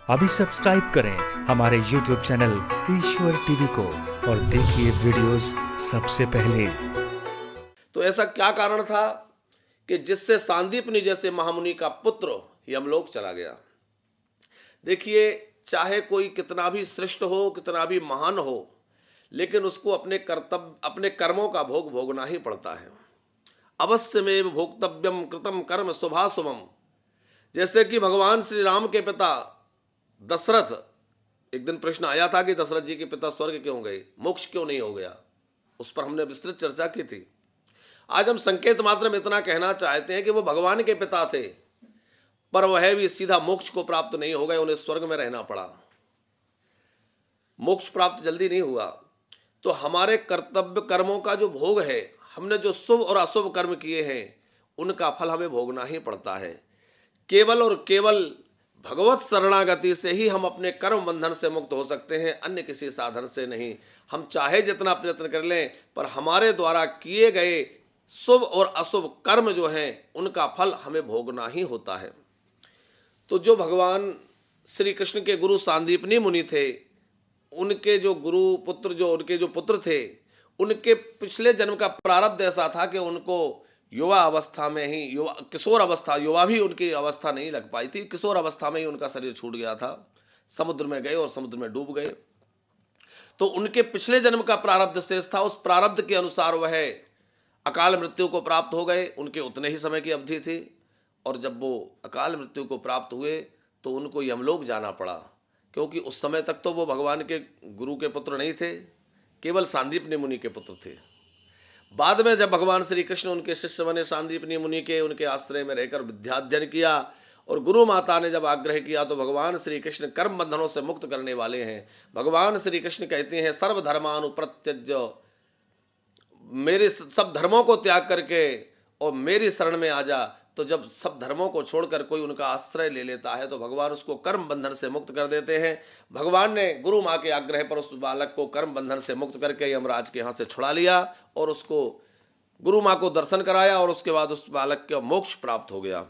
अभी सब्सक्राइब करें हमारे YouTube चैनल ईश्वर टीवी को और देखिए वीडियोस सबसे पहले। तो ऐसा क्या कारण था कि जिससे सांदीपनि जैसे महामुनि का पुत्र यमलोक चला गया। देखिए, चाहे कोई कितना भी श्रेष्ठ हो, कितना भी महान हो, लेकिन उसको अपने कर्तव्य, अपने कर्मों का भोग भोगना ही पड़ता है। अवश्यमेव भोक्तव्यम कृतम कर्म शुभाशुभम। जैसे कि भगवान श्री राम के पिता दशरथ, एक दिन प्रश्न आया था कि दशरथ जी के पिता स्वर्ग क्यों गए, मोक्ष क्यों नहीं हो गया। उस पर हमने विस्तृत चर्चा की थी। आज हम संकेत मात्र में इतना कहना चाहते हैं कि वो भगवान के पिता थे, पर वह भी सीधा मोक्ष को प्राप्त नहीं हो गए, उन्हें स्वर्ग में रहना पड़ा। मोक्ष प्राप्त जल्दी नहीं हुआ। तो हमारे कर्तव्य कर्मों का जो भोग है, हमने जो शुभ और अशुभ कर्म किए हैं, उनका फल हमें भोगना ही पड़ता है। केवल और केवल भगवत शरणागति से ही हम अपने कर्म बंधन से मुक्त हो सकते हैं, अन्य किसी साधन से नहीं। हम चाहे जितना प्रयत्न कर लें, पर हमारे द्वारा किए गए शुभ और अशुभ कर्म जो हैं, उनका फल हमें भोगना ही होता है। तो जो भगवान श्री कृष्ण के गुरु सांदीपनि मुनि थे, उनके जो गुरु पुत्र, जो उनके जो पुत्र थे, उनके पिछले जन्म का प्रारब्ध ऐसा था कि उनको युवा अवस्था में ही, युवा किशोर अवस्था, युवा भी उनकी अवस्था नहीं लग पाई थी, किशोर अवस्था में ही उनका शरीर छूट गया था, समुद्र में गए और समुद्र में डूब गए। तो उनके पिछले जन्म का प्रारब्ध शेष था, उस प्रारब्ध के अनुसार वह अकाल मृत्यु को प्राप्त हो गए। उनके उतने ही समय की अवधि थी, और जब वो अकाल मृत्यु को प्राप्त हुए तो उनको यमलोक जाना पड़ा, क्योंकि उस समय तक तो वो भगवान के गुरु के पुत्र नहीं थे, केवल सांदीपनि मुनि के पुत्र थे। बाद में जब भगवान श्री कृष्ण उनके शिष्य बने, सांदीपनि मुनि के, उनके आश्रय में रहकर विद्याध्ययन किया, और गुरु माता ने जब आग्रह किया तो भगवान श्री कृष्ण कर्म बंधनों से मुक्त करने वाले हैं। भगवान श्री कृष्ण कहते हैं, सर्वधर्मानुप्रत्यज्य, मेरे सब धर्मों को त्याग करके और मेरी शरण में आ जा। तो जब सब धर्मों को छोड़कर कोई उनका आश्रय ले लेता है तो भगवान उसको कर्म बंधन से मुक्त कर देते हैं। भगवान ने गुरु माँ के आग्रह पर उस बालक को कर्म बंधन से मुक्त करके यमराज के यहाँ से छुड़ा लिया, और उसको गुरु माँ को दर्शन कराया, और उसके बाद उस बालक का मोक्ष प्राप्त हो गया।